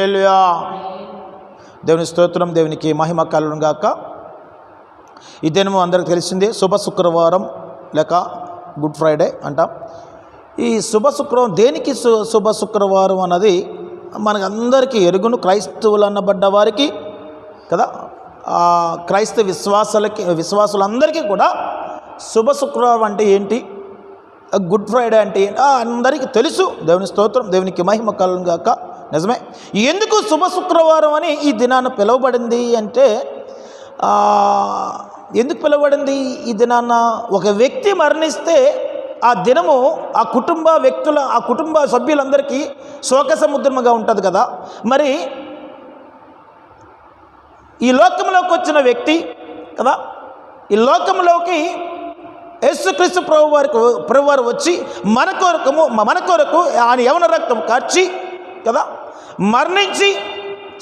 హల్లెలూయా. దేవుని స్తోత్రం, దేవునికి మహిమ కలుగును గాక. ఈ దినము అందరికి తెలిసిందే, శుభ శుక్రవారం లేక గుడ్ ఫ్రైడే అంటాం. ఈ శుభ శుక్రవారం దేనికి శుభ శుక్రవారం అన్నది మనకందరికీ ఎరుగును, క్రైస్తవులు అన్నబడ్డ వారికి కదా, క్రైస్తవ విశ్వాసులందరికీ కూడా శుభ శుక్రవారం అంటే ఏంటి, గుడ్ ఫ్రైడే అంటే ఏంటి అందరికీ తెలుసు. దేవుని స్తోత్రం, దేవునికి మహిమ కలుగును గాక. నిజమే. ఎందుకు శుభ శుక్రవారం అని ఈ దినాన్ని పిలువబడింది అంటే, ఎందుకు పిలువబడింది ఈ దినాన్న? ఒక వ్యక్తి మరణిస్తే ఆ దినము ఆ కుటుంబ సభ్యులందరికీ శోక సముద్రముగా ఉంటుంది కదా. మరి ఈ లోకంలోకి వచ్చిన వ్యక్తి కదా, ఈ లోకంలోకి యేసుక్రీస్తు ప్రభువారు వచ్చి మన కొరకు ఆయన యవన రక్తం కార్చి కదా మరణించి,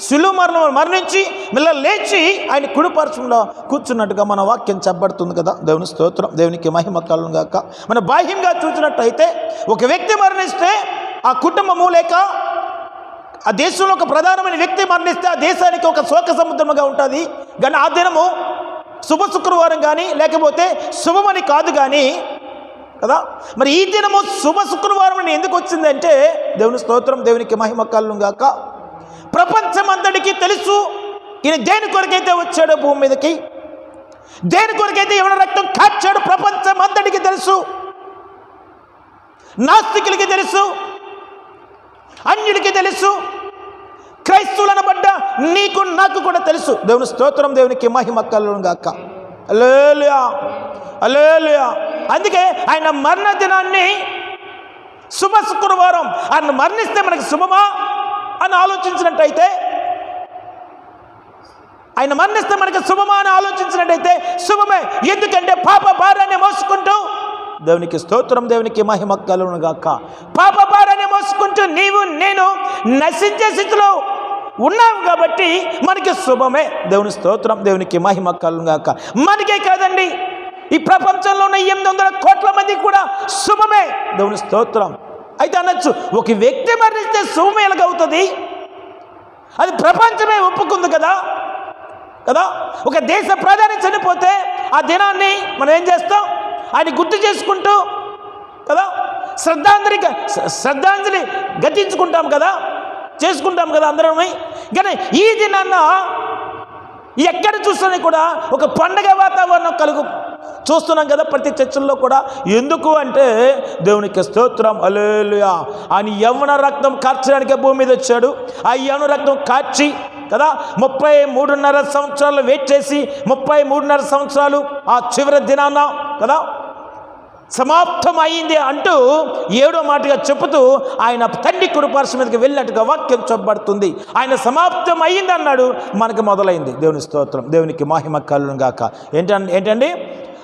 శిలువ మరణించి మళ్ళీ లేచి ఆయన కుడిపార్శ్వంలో కూర్చున్నట్టుగా మన వాక్యం చెప్పబడుతుంది కదా. దేవుని స్తోత్రం, దేవునికి మహిమ కలుగును గాక. మన బాహ్యంగా చూసినట్టయితే ఒక వ్యక్తి మరణిస్తే ఆ కుటుంబము లేక ఆ దేశంలో ఒక ప్రధానమైన వ్యక్తి మరణిస్తే ఆ దేశానికి ఒక శోక సముద్రముగా ఉంటుంది. కానీ ఆ దినము శుభ శుక్రవారం కానీ లేకపోతే శుభమని కాదు కానీ కదా. మరి ఈ దినము శుభ శుక్రవారం అని ఎందుకు వచ్చిందంటే, దేవుని స్తోత్రం, దేవునికి మహిమ కలుగును గాక. ప్రపంచమంతటికి తెలుసు ఈయన దేని కొరకైతే వచ్చాడో భూమి మీదకి, దేని కొరకైతే ఎవరి రక్తం కాచాడో ప్రపంచమంతటికి తెలుసు. నాస్తికులకి తెలుసు, అన్యులకి తెలుసు, క్రైస్తవులు అనబడ్డ నీకు నాకు కూడా తెలుసు. దేవుని స్తోత్రం, దేవునికి మహిమ కలుగును గాక. హల్లెలూయా, హల్లెలూయా. అందుకే ఆయన మరణ దినాన్ని శుభ శుక్రవారం, ఆయన మరణిస్తే మనకి శుభమా అని ఆలోచించినట్టయితే, ఆయన మరణిస్తే మనకి శుభమా అని ఆలోచించినట్టయితే శుభమే. ఎందుకంటే పాప భారాన్ని మోసుకుంటూ, దేవునికి స్తోత్రం, దేవునికి మహిమ కలుగును గాక. పాప భారాన్ని మోసుకుంటూ నీవు నేను నశించే స్థితిలో ఉన్నావు కాబట్టి మనకి శుభమే. దేవుని స్తోత్రం, దేవునికి మహిమ కలుగును గాక. మనకే కాదండి, ఈ ప్రపంచంలో ఉన్న 800 కోట్ల మందికి కూడా శుభమే. దేవుని స్తోత్రం. అయితే అనొచ్చు, ఒక వ్యక్తి మరణిస్తే శుభం ఎలాగవుతుంది? అది ప్రపంచమే ఒప్పుకుంది కదా. ఒక దేశ ప్రధాని చనిపోతే ఆ దినాన్ని మనం ఏం చేస్తాం? ఆయన గుర్తు చేసుకుంటూ కదా శ్రద్ధాంజలి ఘటించుకుంటాం కదా, చేసుకుంటాం కదా అందరం. కానీ ఈ దినాన్న ఎక్కడ చూస్తున్నా కూడా ఒక పండగ వాతావరణం చూస్తున్నాం కదా ప్రతి చర్చల్లో కూడా. ఎందుకు అంటే, దేవునికి స్తోత్రం, హల్లెలూయా. ఆయన యవ్వన రక్తం కార్చడానికి భూమి మీద వచ్చాడు. ఆ యవ్వన రక్తం కార్చి కదా 33.5 సంవత్సరాలు వెయిట్ చేసి 33.5 సంవత్సరాలు ఆ చివరి దినాన కదా సమాప్తం అయింది అంటూ 7వ మాటగా చెబుతూ ఆయన తండ్రి కుడిపార్శ్వం మీదకి వెళ్ళినట్టుగా వాక్యం చెప్పబడుతుంది. ఆయన సమాప్తం అయింది అన్నాడు, మనకు మొదలైంది. దేవుని స్తోత్రం, దేవునికి మహిమ కలుగును గాక. ఏంటండి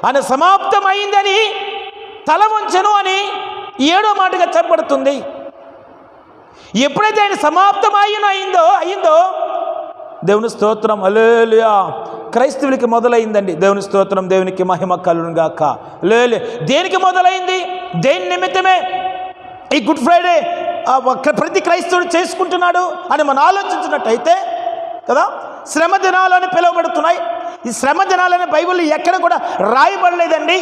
ఆయన సమాప్తం అయిందని తల వంచెను అని 7వ మాటగా చెప్పబడుతుంది. ఎప్పుడైతే ఆయన సమాప్తం అయిందో దేవుని స్తోత్రం, హల్లెలూయా, క్రైస్తవులకి మొదలైందండి. దేవుని స్తోత్రం, దేవునికి మహిమ కలుగును గాక. దేనికి మొదలైంది? దేని నిమిత్తమే ఈ గుడ్ ఫ్రైడే ప్రతి క్రైస్తవుడు చేసుకుంటున్నాడు అని మనం ఆలోచించినట్టయితే కదా, శ్రమ దినాలు అని పిలువబడుతున్నాయి. ఈ శ్రమ దినాలని బైబిల్లో ఎక్కడ కూడా రాయబడలేదండి.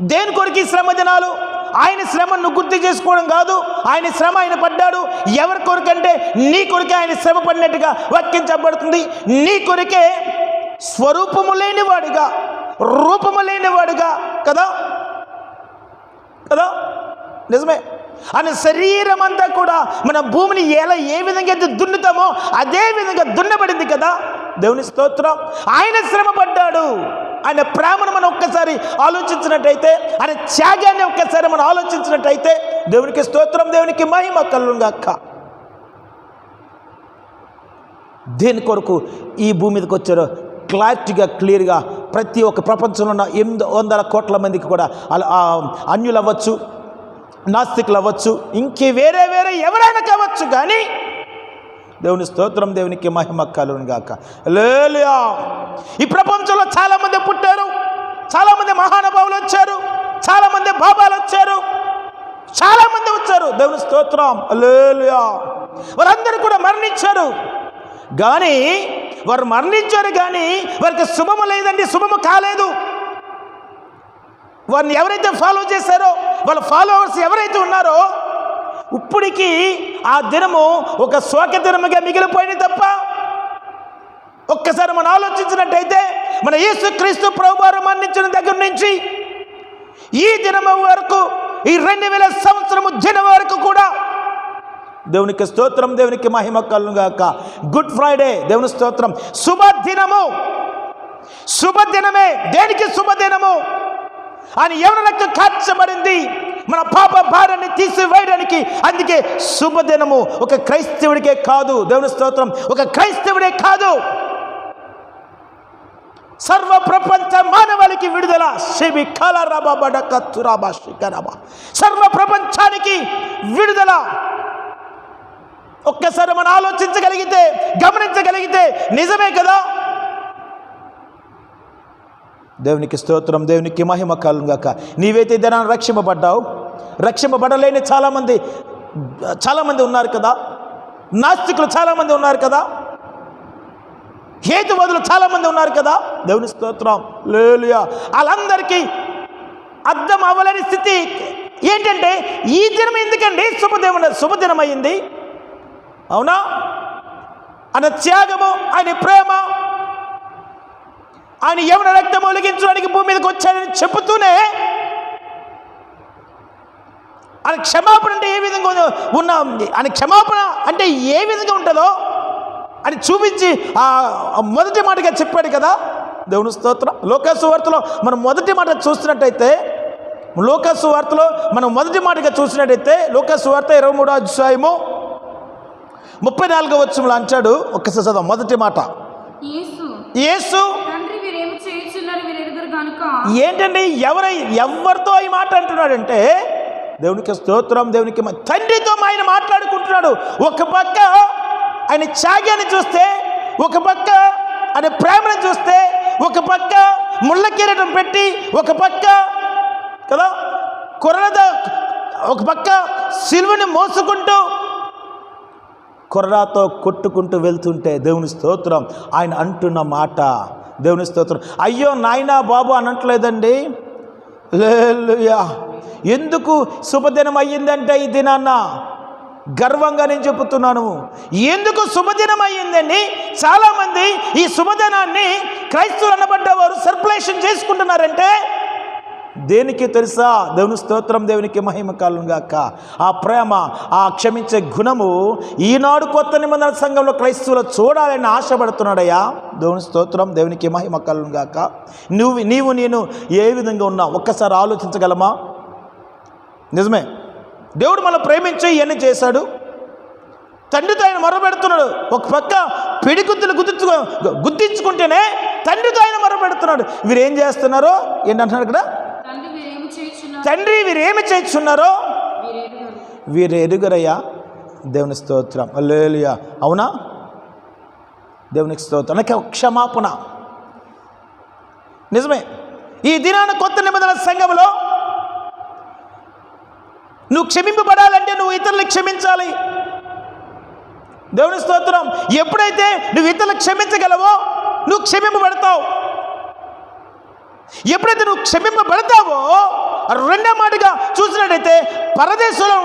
దేని కొరకు ఈ శ్రమ దినాలు? ఆయన శ్రమను గుర్తు చేసుకోవడం కాదు. ఆయన శ్రమ ఆయన పడ్డాడు. ఎవరి కొరకంటే నీ కొరకే ఆయన శ్రమ పడినట్టుగా వాక్యం చెప్పబడుతుంది. నీ కొరకే స్వరూపము లేనివాడుగా, రూపము లేనివాడుగా కదా. నిజమే. ఆయన శరీరం అంతా కూడా మన భూమిని ఏ విధంగా అయితే దున్నుతామో అదే విధంగా దున్నబడింది కదా. దేవుని స్తోత్రం. ఆయన శ్రమ పడ్డాడు. ఆయన ప్రేమను మనం ఒక్కసారి ఆలోచించినట్టయితే, ఆయన త్యాగాన్ని ఒక్కసారి మనం ఆలోచించినట్టయితే, దేవునికి స్తోత్రం, దేవునికి మహిమ కలుగును గాక. దేని కొరకు ఈ భూమి మీదకి వచ్చారో క్లారిటీగా క్లియర్గా ప్రతి ఒక్క ప్రపంచంలో ఉన్న 800 కోట్ల మందికి కూడా అన్యులు అవ్వచ్చు, నాస్తికులు అవ్వచ్చు, ఇంకే వేరే ఎవరైనా కావచ్చు, కానీ దేవుని స్తోత్రం, దేవునికి మహిమ కలుగును గాక. హల్లెలూయా. ఈ ప్రపంచంలో చాలామంది పుట్టారు, చాలామంది మహానుభావులు వచ్చారు, చాలామంది బాబాలు వచ్చారు, చాలామంది వచ్చారు. దేవుని స్తోత్రం, హల్లెలూయా. వారందరూ కూడా మరణించారు. కానీ వారు మరణించారు, కానీ వారికి శుభము లేదండి, శుభము కాలేదు. వారిని ఎవరైతే ఫాలో చేశారో, వాళ్ళ ఫాలోవర్స్ ఎవరైతే ఉన్నారో, ఇప్పటికీ ఆ దినము ఒక శోక దినముగా మిగిలిపోయింది తప్ప, ఒక్కసారి మనం ఆలోచించినట్టయితే మన యేసుక్రీస్తు ప్రభువారు మరణించిన దగ్గర నుంచి ఈ దినము వరకు, ఈ 2000 సంవత్సరము దినం వరకు కూడా దేవునికి స్తోత్రం, దేవునికి మహిమ కలుగును గాక. గుడ్ ఫ్రైడే, దేవుని స్తోత్రం. శుభదినము, శుభదినమే. దేనికి శుభదినము? అని ఎవరికి కార్చబడింది మన పాప భారాన్ని తీసివేయడానికి. అందుకే శుభదినము ఒక క్రైస్తవుడికే కాదు, దేవుని స్తోత్రం, ఒక క్రైస్తవుడే కాదు, సర్వ ప్రపంచ మానవాళికి విడుదల. సర్వ ప్రపంచానికి విడుదల. ఒక్కసారి మనం ఆలోచించగలిగితే, గమనించగలిగితే నిజమే కదా. దేవునికి స్తోత్రం, దేవునికి మహిమ కలుగును గాక. నీవైతే దినాన్ని రక్షింపబడ్డావు, రక్షింపబడలేని చాలామంది ఉన్నారు కదా, నాస్తికులు చాలామంది ఉన్నారు కదా, హేతువాదులు చాలామంది ఉన్నారు కదా. దేవుని స్తోత్రం, హల్లెలూయా. వాళ్ళందరికీ అర్థం అవ్వలేని స్థితి ఏంటంటే, ఈ దినం ఎందుకండి శుభదినం అయింది? అవునా? ఆయన త్యాగము, ఆయన ప్రేమ, ఆయన యవన రక్తం ఒలిగించడానికి భూమి మీదకి వచ్చాడని చెబుతూనే, ఆయన క్షమాపణ అంటే ఏ విధంగా ఆయన క్షమాపణ అంటే ఏ విధంగా ఉంటుందో అని చూపించి మొదటి మాటగా చెప్పాడు కదా. దేవుని స్తోత్రం. లోకాసు వార్తలో మనం మొదటి మాట చూసినట్టయితే, లోకాసు వార్తలో మనం మొదటి మాటగా చూసినట్టయితే, లోకాసు వార్త 23వ అధ్యాయము 34వ వచనంలో అంటాడు. ఒక్కసారి చదవం మొదటి మాట. యేసు ఏంటండి, ఎవరితో ఈ మాట అంటున్నాడంటే, దేవునికి స్తోత్రం, దేవునికి తండ్రితో ఆయన మాట్లాడుకుంటున్నాడు. ఒక పక్క ఆయన త్యాగాన్ని చూస్తే, ఒక పక్క ఆయన ప్రేమను చూస్తే, ఒక పక్క ముళ్ళ కిరీటం పెట్టి, ఒక పక్క కదా ఒక పక్క సిలువని మోసుకుంటూ కొర్రాతో కొట్టుకుంటూ వెళ్తుంటే, దేవుని స్తోత్రం, ఆయన అంటున్న మాట, దేవుని స్తోత్రం, అయ్యో నాయనా బాబు అనట్లేదండి. హల్లెలూయా. ఎందుకు శుభదినం అయ్యిందంటే, ఈ దినాన్న గర్వంగా నేను చెబుతున్నాను, ఎందుకు శుభదినం అయ్యిందండి. చాలామంది ఈ శుభదినాన్ని క్రైస్తవులు అనబడ్డవారు సెలబ్రేషన్ చేసుకుంటున్నారంటే దేనికి తెలుసా? దేవుని స్తోత్రం, దేవునికి మహిమ కలుగును గాక. ఆ ప్రేమ, ఆ క్షమించే గుణము ఈనాడు కొత్త నిబంధన సంఘంలో క్రైస్తవులు చూడాలని ఆశపడుతున్నాడయ్యా. దేవుని స్తోత్రం, దేవునికి మహిమ కలుగును గాక. నీవు నేను ఏ విధంగా ఉన్నా ఒక్కసారి ఆలోచించగలమా? నిజమే, దేవుడు మనం ప్రేమించి ఇవన్నీ చేశాడు. తండ్రితో ఆయన మొరపెడుతున్నాడు. ఒక పక్క పిడిగుద్దులు గుద్దించుకుంటేనే తండ్రితో ఆయన మొరపెడుతున్నాడు. వీరేం చేస్తున్నారో ఏంటంటున్నాడు ఇక్కడ? తండ్రి వీరేమి చేస్తున్నారో వీరు ఎరుగరయ్యా. దేవుని స్తోత్రం, హల్లెలూయా. అవునా? దేవునికి స్తోత్రం. నాకు క్షమాపణ. నిజమే, ఈ దినాన కొత్త నిబంధన సంఘంలో నువ్వు క్షమింపబడాలంటే నువ్వు ఇతరులకు క్షమించాలి. దేవుని స్తోత్రం. ఎప్పుడైతే నువ్వు ఇతరులకు క్షమించగలవో నువ్వు క్షమింపబడతావు. ఎప్పుడైతే నువ్వు క్షమింపబడతావో, రెండో మాటగా చూసినట్టయితే పరదేశంలో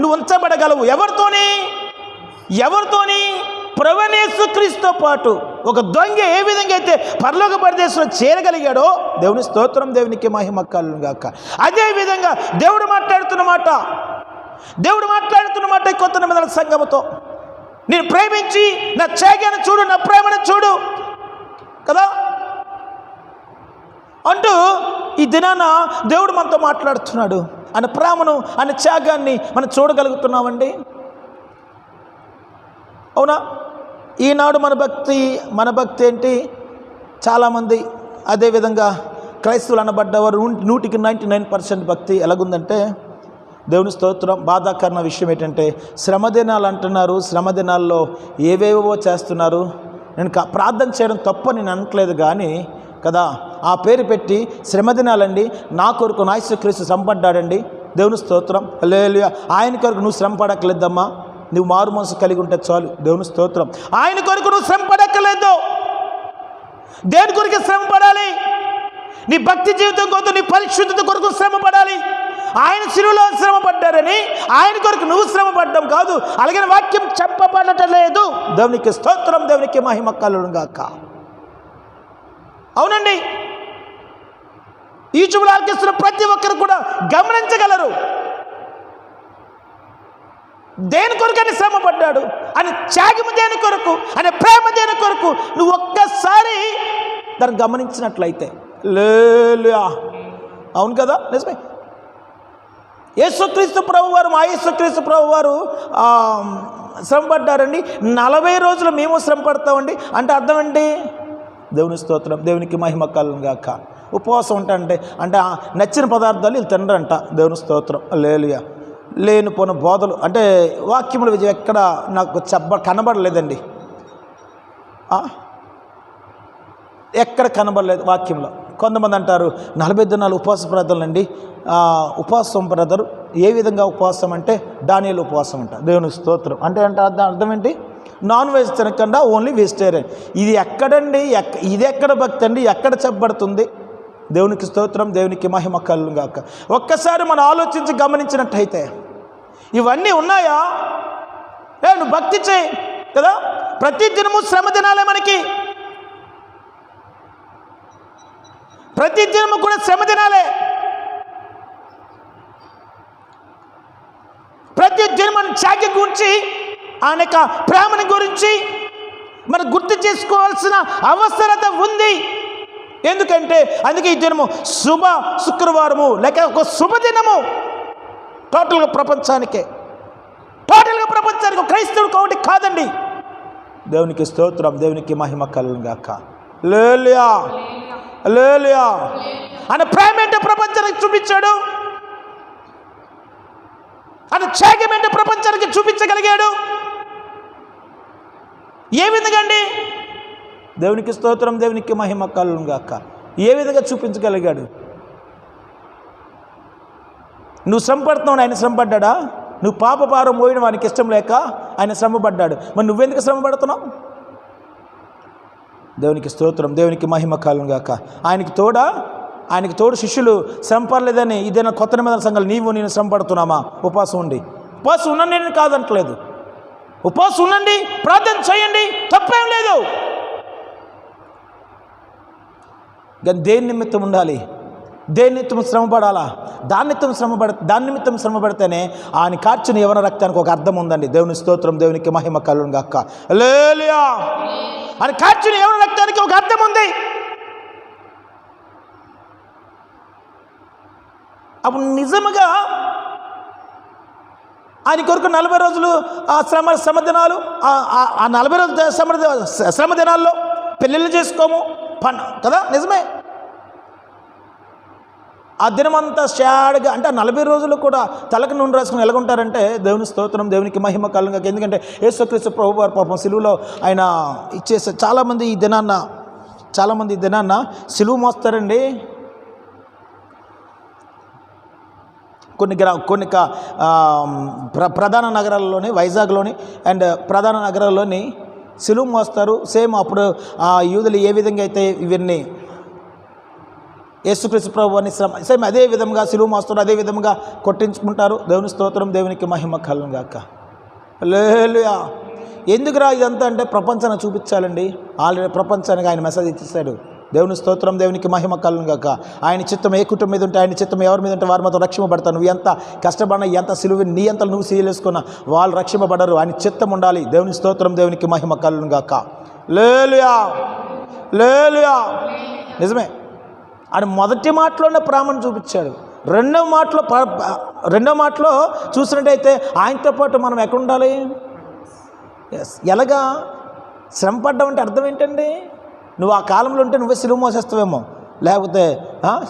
నువ్వు ఉంచబడగలవు. ఎవరితోని? ప్రభువైన యేసుక్రీస్తుతో పాటు. ఒక దొంగ ఏ విధంగా అయితే పరలోక పరదేశంలో చేరగలిగాడో, దేవుని స్తోత్రం, దేవునికి మహిమ కలుగును గాక. అదే విధంగా దేవుడు మాట్లాడుతున్న మాట ఈ కొత్త నిబంధన సంఘముతో, నేను ప్రేమించి నా త్యాగాన్ని చూడు, నా ప్రేమను చూడు కదా అంటూ ఈ దినాన దేవుడు మనతో మాట్లాడుతున్నాడు. ఆయన ప్రేమను, ఆయన త్యాగాన్ని మనం చూడగలుగుతున్నామండి. అవునా? ఈనాడు మన భక్తి ఏంటి? చాలామంది అదేవిధంగా క్రైస్తవులు అనబడ్డవారు 100కి 99% భక్తి ఎలాగుందంటే, దేవుని స్తోత్రం, బాధాకరణ విషయం ఏంటంటే, శ్రమదినాలు అంటున్నారు. శ్రమదినాల్లో ఏవేవో చేస్తున్నారు. నేను ప్రార్థన చేయడం తప్ప నేను అనట్లేదు, కానీ కదా ఆ పేరు పెట్టి శ్రమదినాలండి, నా కొరకు యేసుక్రీస్తు శ్రమపడ్డాడండి. దేవుని స్తోత్రం, హల్లెలూయా. ఆయన కొరకు నువ్వు శ్రమ పడక్కలేదమ్మా. నువ్వు మారు మనసు కలిగి ఉంటే చాలు. దేవుని స్తోత్రం. ఆయన కొరకు నువ్వు శ్రమ పడక్కర్లేదు. దేని కొరకు శ్రమ పడాలి? నీ భక్తి జీవితం కొరకు, నీ పరిశుద్ధత కొరకు శ్రమ పడాలి. ఆయన శిలువలో శ్రమ పడ్డారని ఆయన కొరకు నువ్వు శ్రమ పడ్డం కాదు. అలాగే వాక్యం చెప్పబడటలేదు. దేవునికి స్తోత్రం, దేవునికి మహిమ కలుగును గాక. అవునండి, ఈ యూట్యూబ్లో ఆలకిస్తున్న ప్రతి ఒక్కరు కూడా గమనించగలరు దేని కొరకని శ్రమ పడ్డాడు అని, త్యాగము దేని కొరకు, అనే ప్రేమ దేని కొరకు. నువ్వు ఒక్కసారి దాన్ని గమనించినట్లయితే లేలుయా. అవును కదా, నిజమే. యేసుక్రీస్తు ప్రభు వారు, మా యేసుక్రీస్తు ప్రభు వారు శ్రమ పడ్డారండి. 40 రోజులు మేము శ్రమ పడతామండి అంటే అర్థం ఏంటి? దేవుని స్తోత్రం, దేవునికి మహిమ కలుగును గాక. ఉపవాసం అంటే నచ్చిన పదార్థాలు వీళ్ళు తినరంట. దేవుని స్తోత్రం, లేలుయా. లేనిపోయిన బోధలు అంటే వాక్యముల విజయం ఎక్కడ నాకు కనబడలేదండి. ఎక్కడ కనబడలేదు వాక్యంలో. కొంతమంది అంటారు 40 దినాలు ఉపవాస ప్రార్థనలండి. ఉపవాసం బ్రదరు ఏ విధంగా ఉపవాసం అంటే దానియేలు ఉపవాసం అంట. దేవుని స్తోత్రం అంటే అర్థం ఏంటి? నాన్ వెజ్ తినకుండా ఓన్లీ వెజిటేరియన్. ఇది ఎక్కడండి? ఇది ఎక్కడ భక్తి అండి? ఎక్కడ చెప్పబడుతుంది? దేవునికి స్తోత్రం, దేవునికి మహిమ కలుగును గాక. ఒక్కసారి మనం ఆలోచించి గమనించినట్టయితే ఇవన్నీ ఉన్నాయా? నువ్వు భక్తి చేయి కదా. ప్రతి దినము శ్రమ దినాలే మనకి. ప్రతి దినము కూడా శ్రమ దినాలే. ప్రతి దినం త్యాగం గురించి, ఆయన యొక్క ప్రేమని గురించి మనం గుర్తు చేసుకోవాల్సిన అవసరత ఉంది. ఎందుకంటే అందుకే ఈ దినము శుభ శుక్రవారము లేక ఒక శుభదినము టోటల్గా ప్రపంచానికి క్రైస్తవుడు కాబట్టి కాదండి. దేవునికి స్తోత్రం, దేవునికి మహిమ కలుగును గాక. హల్లెలూయా, హల్లెలూయా. ఆయన ప్రేమ ఏంటో ప్రపంచానికి చూపించాడు. ఆయన త్యాగం ఏంటో ప్రపంచానికి చూపించగలిగాడు. ఏ విధంగా అండి? దేవునికి స్తోత్రం, దేవునికి మహిమ కలుగును గాక. ఏ విధంగా చూపించగలిగాడు? నువ్వు శ్రమ పడుతున్నావు, ఆయన శ్రమ పడ్డాడా? నువ్వు పాప భారం మోయడం వానికి ఇష్టం లేక ఆయన శ్రమ పడ్డాడు. మరి నువ్వెందుకు శ్రమ పడుతున్నావు? దేవునికి స్తోత్రం, దేవునికి మహిమ కలుగును గాక. ఆయనకి తోడు శిష్యులు శ్రమ పడలేదని ఇదేనా కొత్త నిబంధన సంఘాలు నేను శ్రమ పడుతున్నామా? ఉపవాసం ఉండి. ఉపవాసం ఉన్నాను నేను కాదంటలేదు. ఉపవాసం ఉండండి, ప్రార్థన చేయండి, తప్పేం లేదు. కానీ దేని నిమిత్తం ఉండాలి? దేని నిమిత్తం శ్రమ పడాలా? దాని నిమిత్తం శ్రమ పడితేనే ఆయన కార్చిన యవన రక్తానికి ఒక అర్థం ఉందండి. దేవుని స్తోత్రం, దేవునికి మహిమ కలుగును గాక. హల్లెలూయా. ఆయన కార్చిన యవన రక్తానికి ఒక అర్థం ఉంది. అప్పుడు నిజముగా ఆయన కొరకు 40 రోజులు శ్రమ దినాలు, ఆ 40 రోజుల శ్రమ దినాల్లో పెళ్ళిళ్ళు చేసుకోము కదా, నిజమే. ఆ దినమంతా షాడ్గా అంటే 40 రోజులు కూడా తలకు నూనె రాసుకుని ఎలాగుంటారంటే దేవుని స్తోత్రం, దేవునికి మహిమ కలుగును గాక. ఎందుకంటే యేసుక్రీస్తు ప్రభువారు పాపం సిలువలో ఆయన ఇచ్చేసే చాలామంది ఈ దినాన్న సిలువ మోస్తారండి. కొన్ని ప్రధాన నగరాల్లోని, వైజాగ్లోని అండ్ ప్రధాన నగరాల్లోని సిలువ మోస్తారు. సేమ్ అప్పుడు యూదులు ఏ విధంగా అయితే ఇవన్నీ యేసుక్రీస్తు ప్రభువుని సేమ్ అదే విధంగా సిలువ మోస్తారు, అదే విధంగా కొట్టించుకుంటారు. దేవుని స్తోత్రం, దేవునికి మహిమ కలుగును గాక. హల్లెలూయా. ఎందుకురా ఇదంతా అంటే ప్రపంచాన్ని చూపించాలండి. ఆల్రెడీ ప్రపంచానికి ఆయన మెసేజ్ ఇచ్చేసాడు. దేవుని స్తోత్రం, దేవునికి మహిమ కలుగును గాక. ఆయన చిత్తం ఏ కుటుంబం మీద ఉంటే, ఆయన చిత్తం ఎవరి మీద ఉంటే వారి మాత్రం రక్షింపబడతారు. నువ్వు ఎంత కష్టపడినా, ఎంత సిలువ నీ అంత నువ్వు సీలేసుకున్నా వాళ్ళు రక్షింపబడరు. ఆయన చిత్తం ఉండాలి. దేవుని స్తోత్రం, దేవునికి మహిమ కలుగును గాక. హల్లెలూయా, హల్లెలూయా. నిజమే. ఆయన మొదటి మాటలోనే ప్రేమను చూపించాడు. రెండవ మాటలో చూసినట్టయితే ఆయనతో పాటు మనం ఎక్కడ ఉండాలి? ఎలాగా శ్రమ పడ్డం అంటే అర్థం ఏంటండి? నువ్వు ఆ కాలంలో ఉంటే నువ్వే సిలువ మోసేస్తావేమో, లేకపోతే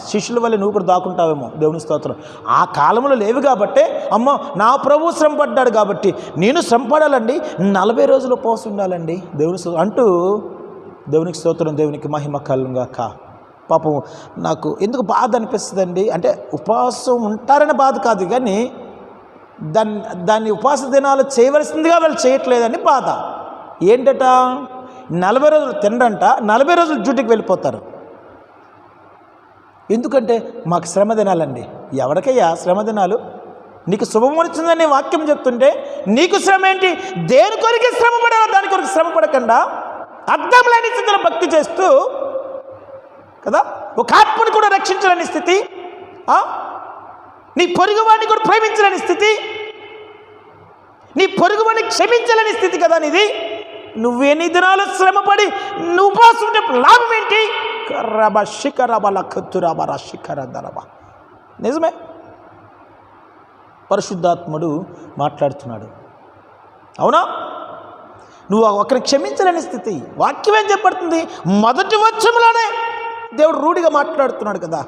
శిష్యుల వల్ల నువ్వు కూడా దాక్కుంటావేమో. దేవుని స్తోత్రం. ఆ కాలంలో లేవు కాబట్టి అమ్మో నా ప్రభు శ్రమ పడ్డాడు కాబట్టి నేను శ్రమ పడాలండి, 40 రోజులు ఉపవాసం ఉండాలండి దేవుని అంటూ. దేవునికి స్తోత్రం, దేవునికి మహిమ కలుగును గాక. పాపం నాకు ఎందుకు బాధ అనిపిస్తుందండి అంటే ఉపవాసం ఉంటారనే బాధ కాదు, కానీ దాన్ని ఉపవాస దినాలు చేయవలసిందిగా వాళ్ళు చేయట్లేదని బాధ. ఏంటట, 40 రోజులు తినడంట, 40 రోజులు డ్యూటీకి వెళ్ళిపోతారు. ఎందుకంటే మాకు శ్రమ దినాలండి. ఎవరికయ్యా శ్రమ దినాలు? నీకు శుభం వచ్చిందని వాక్యం చెప్తుంటే నీకు శ్రమ ఏంటి? దేని కొరకు శ్రమ పడాలో దాని కొరకు శ్రమ పడకుండా అర్థం లేని స్థితిలో భక్తి చేస్తూ కదా, ఒక ఆత్మను కూడా రక్షించలేని స్థితి, నీ పొరుగువాడిని కూడా ప్రేమించలేని స్థితి, నీ పొరుగువాడిని క్షమించలేని స్థితి కదా నీది. నువ్వెన్ని దినాలు శ్రమపడి నువ్వు ఉపవాసం ఉంటే లాభం ఏంటి? నిజమే, పరిశుద్ధాత్ముడు మాట్లాడుతున్నాడు. అవునా? నువ్వు ఒకరిని క్షమించలేని స్థితి. వాక్యం ఏం చెప్పబడుతుంది? మొదటి వచనంలోనే దేవుడు రూఢిగా మాట్లాడుతున్నాడు కదా.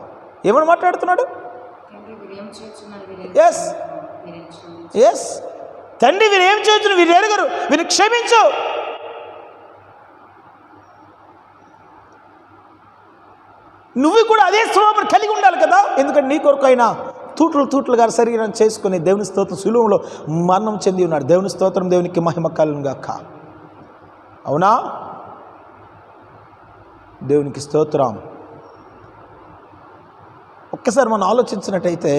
ఏమని మాట్లాడుతున్నాడు? ఎస్, తండ్రి వీరు ఏం చేయొచ్చు, వీరు ఎరగరు, వీరు క్షమించు. నువ్వు కూడా అదే స్వభావం కలిగి ఉండాలి కదా. ఎందుకంటే నీ కొరకు అయినా తూట్లుగా శరీరం చేసుకుని దేవుని స్తోత్రం సులువులో మరణం చెంది ఉన్నాడు. దేవుని స్తోత్రం, దేవునికి మహిమ కలుగును గాక. అవునా? దేవునికి స్తోత్రం. ఒక్కసారి మనం ఆలోచించినట్టయితే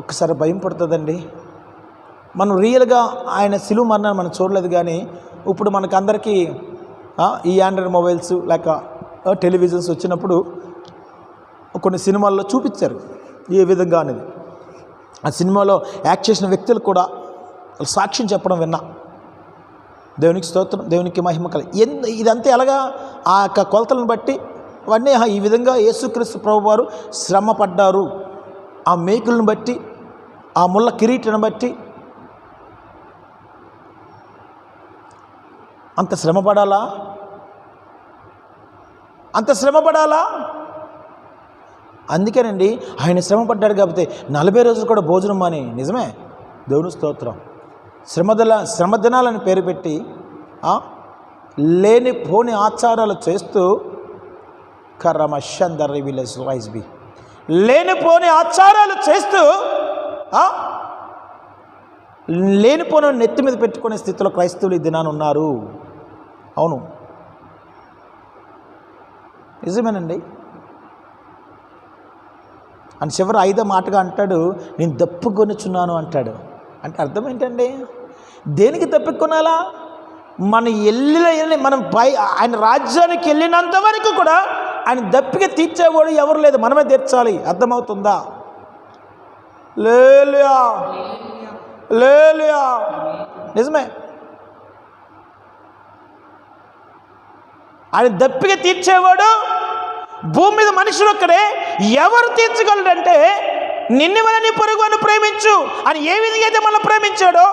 ఒక్కసారి భయం పడుతుందండి. మనం రియల్గా ఆయన సిలువ మరణాన్ని మనం చూడలేదు, కానీ ఇప్పుడు మనకు అందరికీ ఈ ఆండ్రాయిడ్ మొబైల్స్ లేక టెలివిజన్స్ వచ్చినప్పుడు కొన్ని సినిమాల్లో చూపించారు ఏ విధంగా అనేది. ఆ సినిమాలో యాక్ట్ చేసిన వ్యక్తులు కూడా సాక్ష్యం చెప్పడం విన్నా. దేవునికి స్తోత్రం, దేవునికి మహిమ కల. ఇదంతా ఎలాగా ఆ యొక్క కొలతలను బట్టి అవన్నీ ఈ విధంగా యేసుక్రీస్తు ప్రభువారు శ్రమ పడ్డారు. ఆ మేకులను బట్టి, ఆ ముళ్ళ కిరీటను బట్టి అంత శ్రమ పడాలా? అంత శ్రమ పడాలా? అందుకేనండి ఆయన శ్రమ పడ్డాడు కాబట్టి 40 రోజులు కూడా భోజనం అని. నిజమే, దేవుని స్తోత్రం. శ్రమ దినాలని పేరు పెట్టి లేని పోని ఆచారాలు చేస్తూ లేనిపోని ఆచారాలు చేస్తూ లేనిపోని నెత్తి మీద పెట్టుకునే స్థితిలో క్రైస్తవులు ఈ దినాన్ని ఉన్నారు. అవును, నిజమేనండి. అని చివరి 5వ మాటగా అంటాడు, నేను దప్పుకొనుచున్నాను అంటాడు. అంటే అర్థం ఏంటండి? దేనికి దప్పుకొనాలా? మనం మనం ఆయన రాజ్యానికి వెళ్ళినంత వరకు కూడా ఆయన దప్పిక తీర్చేవాడు ఎవరు లేదు, మనమే తీర్చాలి. అర్థమవుతుందా? లేలుయా, లేలుయా. నిజమే, ఆయన దప్పిక తీర్చేవాడు భూమి మీద మనుషులు ఒక్కడే. ఎవరు తీర్చగలడంటే నిన్ను వల్ల నీ పొరుగువాన్ని ప్రేమించు అని ఏ విధంగా అయితే మనల్ని ప్రేమించాడో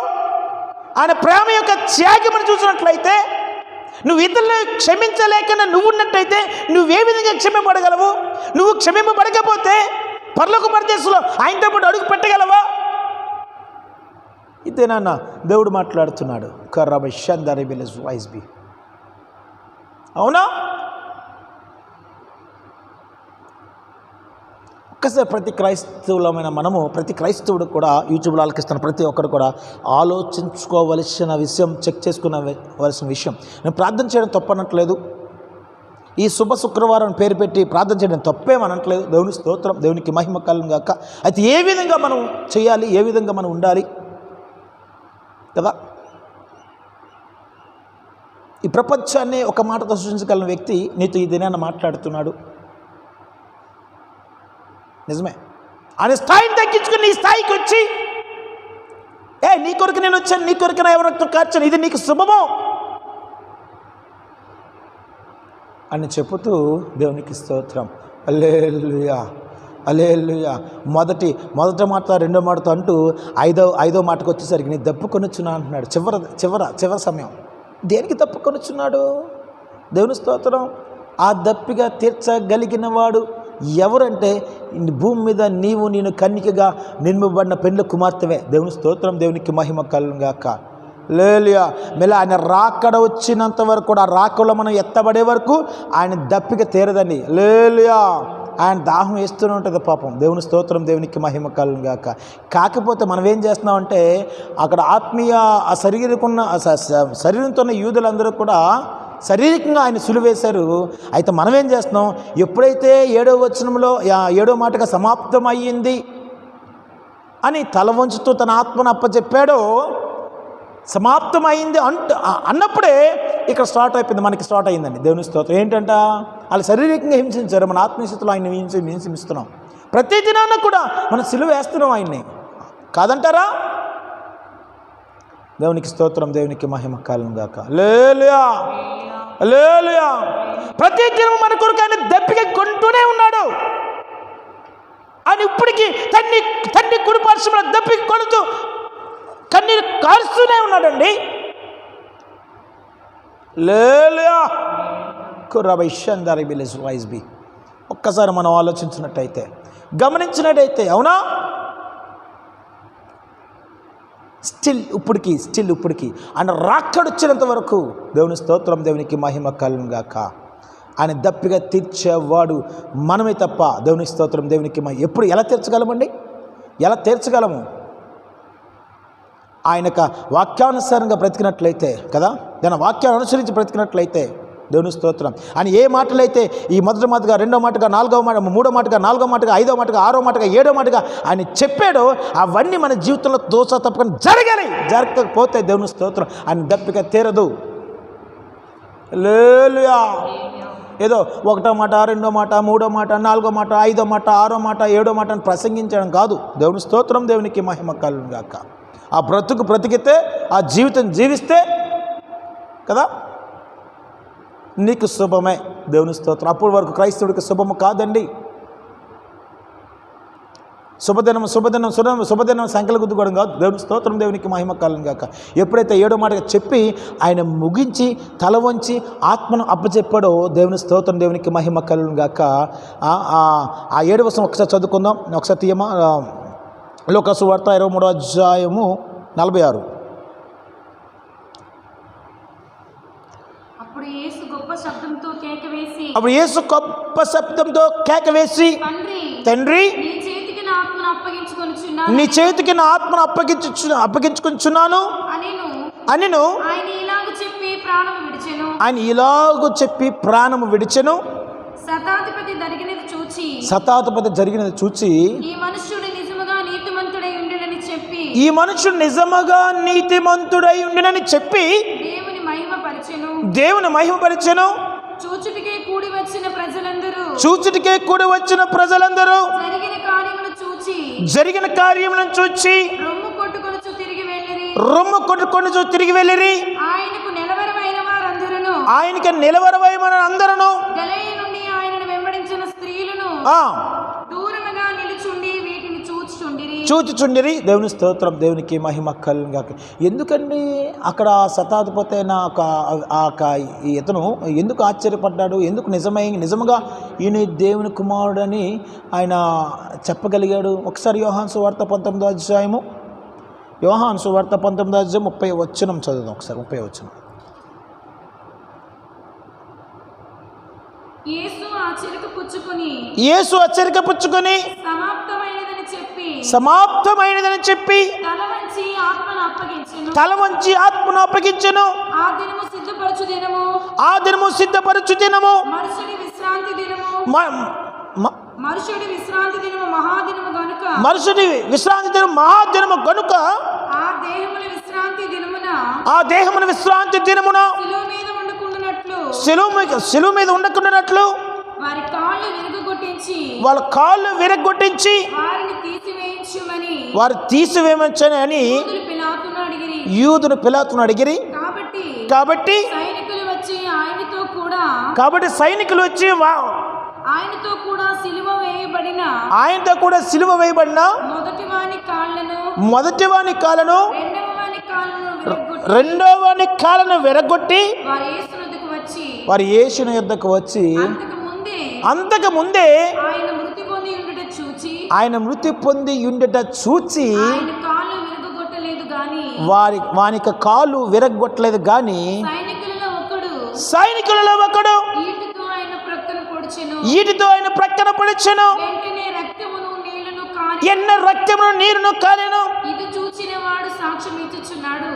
ఆయన ప్రేమ యొక్క త్యాగం చూసినట్లయితే, నువ్వు ఇతరులను క్షమించలేకన్నా నువ్వు ఉన్నట్టయితే నువ్వే విధంగా క్షమింపబడగలవు? నువ్వు క్షమింపబడకపోతే పరలోక పరదేశంలో ఆయనతో పాటు అడుగు పెట్టగలవా? ఇదేనా దేవుడు మాట్లాడుతున్నాడు. అవునా? ఒక్కసారి ప్రతి క్రైస్తవులమైన మనము, ప్రతి క్రైస్తవుడు కూడా, యూట్యూబ్లో ఆలకిస్తున్న ప్రతి ఒక్కరు కూడా ఆలోచించుకోవలసిన విషయం, చెక్ చేసుకునవలసిన విషయం. నేను ప్రార్థన చేయడం తప్పనట్లేదు. ఈ శుభ శుక్రవారం పేరు పెట్టి ప్రార్థన చేయడం తప్పేమనట్లేదు. దేవుని స్తోత్రం, దేవునికి మహిమ కలుగును గాక. అయితే ఏ విధంగా మనం చేయాలి, ఏ విధంగా మనం ఉండాలి కదా? ఈ ప్రపంచాన్ని ఒక మాటతో సృష్టించగలిగిన వ్యక్తి నీతో ఈ దినాన్ని మాట్లాడుతున్నాడు. నిజమే, ఆయన స్థాయిని తగ్గించుకుని నీ స్థాయికి వచ్చి, నీ కొరకు నేను వచ్చాను, నీ కొరకు నా ఎవరితో కార్చాను, ఇది నీకు శుభమో అని చెబుతూ దేవునికి స్తోత్రం. హల్లెలూయా, హల్లెలూయా. మొదట మాట, రెండో మాటతో అంటూ ఐదో మాటకు వచ్చేసరికి నీ దప్పుకొనుచున్నా అంటున్నాడు. చివరి సమయం. దేనికి దప్పుకొనుచున్నాడు? దేవుని స్తోత్రం. ఆ దప్పిగా తీర్చగలిగిన వాడు ఎవరంటే భూమి మీద నేను కన్నికగా నిర్మింపబడిన పెండ్లి కుమార్తెవే. దేవుని స్తోత్రం, దేవునికి మహిమ కలుగును గాక. హల్లెలూయా. మళ్ళీ ఆయన రాకడ వచ్చినంత వరకు కూడా, రాకలో మనం ఎత్తబడే వరకు ఆయన దప్పిక తీరదండి. హల్లెలూయా. ఆయన దాహం వేస్తూనే ఉంటుంది పాపం. దేవుని స్తోత్రం, దేవునికి మహిమ కలుగును గాక. కాకపోతే మనం ఏం చేస్తున్నామంటే అక్కడ ఆత్మీయ ఆ శరీరంతో ఉన్న యూదులందరూ కూడా శారీరకంగా ఆయన సిలువేశారు. అయితే మనం ఏం చేస్తున్నాం, ఎప్పుడైతే 7వ వచనంలో 7వ మాటగా సమాప్తం అయ్యింది అని తల వంచుతూ తన ఆత్మను అప్పచెప్పాడో, సమాప్తం అయింది అన్నప్పుడే ఇక్కడ స్టార్ట్ అయిపోయింది, మనకి స్టార్ట్ అయిందండి దేవుని స్తోత్రం. ఏంటంట, వాళ్ళు శారీరకంగా హింసించారు, మన ఆత్మీయస్థితిలో ఆయన హింసిస్తున్నాం. ప్రతి దినాన కూడా మనం సిలువ వేస్తున్నాం ఆయన్ని, కాదంటారా? దేవునికి స్తోత్రం, దేవునికి మహిమ కలుగును గాక. హల్లెలూయా, హల్లెలూయా. ప్రతి దినం మన కొరకు ఆయన దప్పిక కొంటూనే ఉన్నాడు. ఆయన ఇప్పటికీ తండ్రి కుడి పార్శ్వమున దప్పిక కొడుతూ కన్నీరు కారుస్తూనే ఉన్నాడండి. హల్లెలూయా. ఒక్కసారి మనం ఆలోచించినట్టయితే, గమనించినట్టయితే, అవునా? స్టిల్ ఇప్పటికి ఆయన రాకడొచ్చినంత వరకు దేవుని స్తోత్రం, దేవునికి మహిమ కలుగును గాక. ఆయన దప్పిగా తీర్చేవాడు మనమే తప్ప. దేవుని స్తోత్రం, దేవునికి ఎప్పుడు ఎలా తీర్చగలమండి? ఎలా తీర్చగలము? ఆయనకు వాక్యానుసారంగా బ్రతికినట్లయితే కదా, దాని వాక్యాన్ని అనుసరించి బ్రతికినట్లయితే దేవుని స్తోత్రం. ఆయన ఏ మాటలైతే ఈ మొదటి మాటగా, రెండో మాటగా, నాలుగవ మాట, మూడో మాటగా, నాలుగో మాటగా, ఐదో మాటగా, ఆరో మాటగా, ఏడో మాటగా ఆయన చెప్పాడో అవన్నీ మన జీవితంలో దోష తప్పకుండా జరగాలి. జరగకపోతే దేవుని స్తోత్రం ఆయన దప్పిక తీరదు. హల్లెలూయా. ఏదో ఒకటో మాట, రెండో మాట, మూడో మాట, నాలుగో మాట, ఐదో మాట, ఆరో మాట, ఏడో మాట అని ప్రసంగించడం కాదు. దేవుని స్తోత్రం, దేవునికి మహిమ కలుగును గాక. ఆ బ్రతికితే, ఆ జీవితం జీవిస్తే కదా నీకు శుభమే. దేవుని స్తోత్రం. అప్పటి వరకు క్రైస్తవుడికి శుభము కాదండి. శుభదినం సంఖ్యల గుద్దుకోవడం కాదు. దేవుని స్తోత్రం, దేవునికి మహిమ కలుగును గాక. ఎప్పుడైతే 7వ మాటగా చెప్పి ఆయన ముగించి తల వంచి ఆత్మను అప్పచెప్పాడో, దేవుని స్తోత్రం, దేవునికి మహిమ కలుగును గాక. ఆ 7వ వచనం ఒకసారి చదువుకుందాం. ఒకసారి తీయమా. లూకా సువార్త 23వ అధ్యాయము 46. అప్పుడు యేసు గొప్ప శబ్దంతో కేక వేసి, తండ్రి నీ చేతికి నా ఆత్మను అప్పగించుకొనిచున్నాను అనెను. ఆయన ఇలాగు చెప్పి ప్రాణము విడిచెను. శతాధిపతి జరిగినది చూచి ఈ మనుష్యుడు నిజముగా నీతిమంతుడై ఉండినని చెప్పి దేవుని మహిమపరిచెను. చూచుటికే కూడి వచ్చిన ప్రజలందరూ జరిగిన కార్యములను చూచి రొమ్ము కొట్టుకొని తిరిగి వెళ్ళిరి. ఆయనకు నిలవరమైన అందరూ చూచుచుండిరి. దేవుని స్తోత్రం, దేవునికి మహిమ కలుగును గాక. ఎందుకండి అక్కడ శతాధిపతి అయిన ఇతను ఎందుకు ఆశ్చర్యపడ్డాడు? ఎందుకు నిజముగా ఈయన దేవుని కుమారుడని ఆయన చెప్పగలిగాడు? ఒకసారి యోహాను సువార్త 19వ అధ్యాయము, యోహాను సువార్త 19వ అధ్యాయం 30వ వచనం చదువుదాం. ఒకసారి 30వ వచనం. యేసు ఆ చెరక పుచ్చుకొని సమాప్తమైనదని చెప్పి తల వంచి ఆత్మను అప్పగించెను. ఆ దినము సిద్ధపరచు దినము, మనుషుడి విశ్రాంతి దినము మహాదినము గనుక ఆ దేహమున విశ్రాంతి దినమున శిలువ మీద ఉండకుండానట్లు వాళ్ళ కాళ్ళు విరగొట్టించి వారు తీసివేయమని అని యూదులు పిలాతును అడిగిరి. కాబట్టి సైనికులు వచ్చి ఆయనతో కూడా సిలువ వేయబడిన మొదటివాని కాళ్ళను రెండోవాని కాళ్ళను విరగొట్టి వారు యేసుని యొద్దకు వచ్చి అంతకు ముందే ఆయన మృతి పొంది ఉండుట చూచి వానికి కాలు విరగొట్టలేదు గాని సైనికులలో ఒకడు ఈటితో ఆయన ప్రక్కన పడిచెను. వెంటనే రక్తమును నీళ్లను కారి ఎన్న రక్తమును నీరును కాలేను. ఇది చూచిన వాడు సాక్ష్యం ఇచ్చుచున్నాడు.